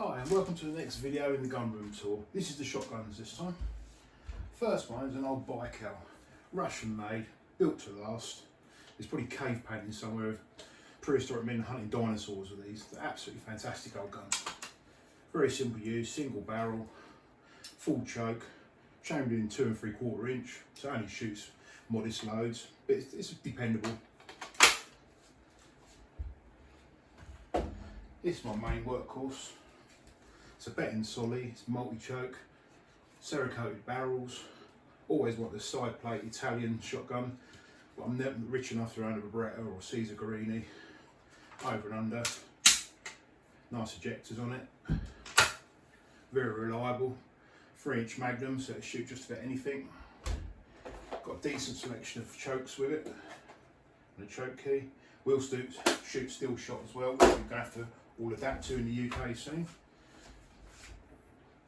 Hi and welcome to the next video in the gun room tour. This is the shotguns this time. First one is an old Baikal, Russian made, built to last. It's probably cave painting somewhere of prehistoric men hunting dinosaurs with these. They're absolutely fantastic old guns. Very simple use, single barrel, full choke, chambered in 2 3/4 inch, so it only shoots modest loads, but it's dependable. This is my main workhorse. It's a Betton Solly, it's multi-choke, Cerakoted barrels. Always want the side plate Italian shotgun, but I'm never rich enough to own a Beretta or Caesar Guerini. Over and under. Nice ejectors on it. Very reliable. 3-inch Magnum, so it shoots just about anything. Got a decent selection of chokes with it. And a choke key. Will shoot steel shot as well, which we're going to have to all adapt to in the UK soon.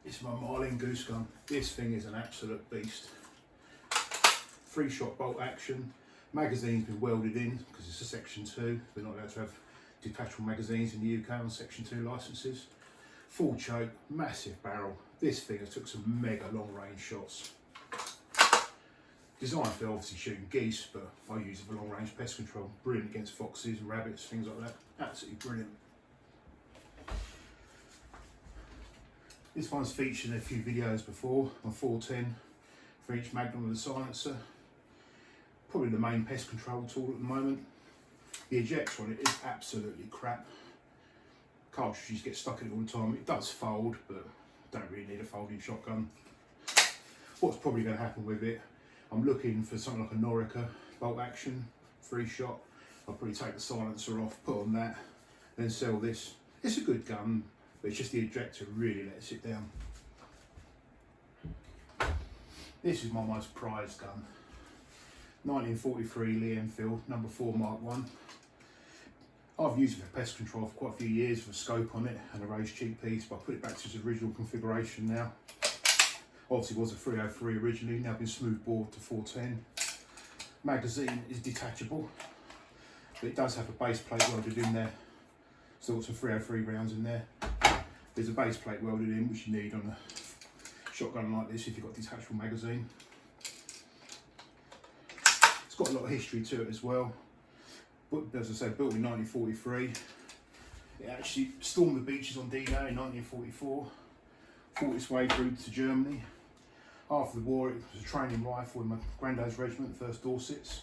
This is my Marlin Goose gun. This thing is an absolute beast. 3-shot bolt action. Magazine's been welded in because it's a Section 2. We're not allowed to have detachable magazines in the UK on Section 2 licences. Full choke, massive barrel. This thing has took some mega long range shots. Designed for obviously shooting geese, but I use it for long range pest control. Brilliant against foxes and rabbits, things like that. Absolutely brilliant. This one's featured in a few videos before, on 410, 3-inch Magnum with a silencer. Probably the main pest control tool at the moment. The ejector on it is absolutely crap. Cartridges get stuck in it all the time. It does fold, but don't really need a folding shotgun. What's probably going to happen with it, I'm looking for something like a Norica bolt action, 3-shot. I'll probably take the silencer off, put on that, then sell this. It's a good gun, but it's just the ejector really lets it down. This is my most prized gun. 1943 Lee Enfield, number 4 Mark 1. I've used it for pest control for quite a few years with a scope on it and a raised cheek piece, but I put it back to its original configuration now. Obviously it was a 303 originally, now been smooth bored to 410. Magazine is detachable, but it does have a base plate welded in there. Still got some 303 rounds in there. There's a base plate welded in, which you need on a shotgun like this if you've got a detachable magazine. It's got a lot of history to it as well. But as I said, built in 1943. It actually stormed the beaches on D-Day in 1944. Fought its way through to Germany. After the war, it was a training rifle in my granddad's regiment, 1st Dorsets.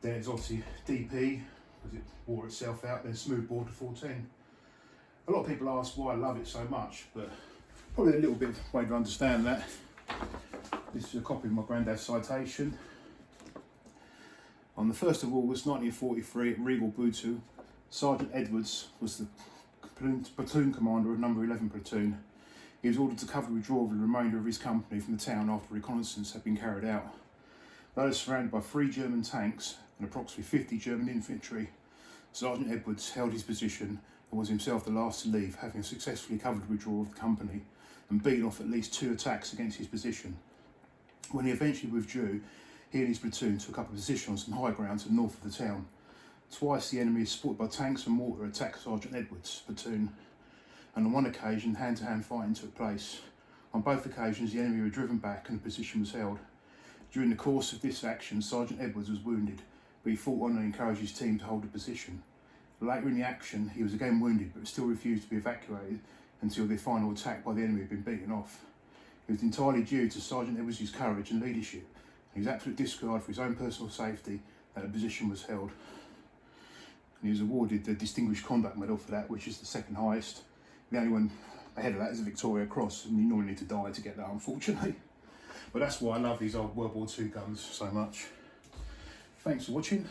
Then it's obviously DP, because it wore itself out, then smooth bore to 410. A lot of people ask why I love it so much, but probably a little bit of a way to understand that. This is a copy of my granddad's citation. On the 1st of August 1943 at Regal Bootu, Sergeant Edwards was the platoon commander of number 11 platoon. He was ordered to cover the withdrawal of the remainder of his company from the town after reconnaissance had been carried out. Though surrounded by 3 German tanks and approximately 50 German infantry, Sergeant Edwards held his position and was himself the last to leave, having successfully covered the withdrawal of the company and beaten off at least 2 attacks against his position. When he eventually withdrew, he and his platoon took up a position on some high ground to the north of the town. Twice the enemy, supported by tanks and mortar, attacked Sergeant Edwards' platoon, and on one occasion hand-to-hand fighting took place. On both occasions the enemy were driven back and the position was held. During the course of this action, Sergeant Edwards was wounded, but he fought on and encouraged his team to hold the position. Later in the action he was again wounded, but still refused to be evacuated until the final attack by the enemy had been beaten off. It was entirely due to Sergeant Edwards' courage and leadership, and his absolute disregard for his own personal safety, that the position was held. And he was awarded the Distinguished Conduct Medal for that, which is the 2nd highest. The only one ahead of that is a Victoria Cross, and you normally need to die to get that, unfortunately. But that's why I love these old World War II guns so much. Thanks for watching.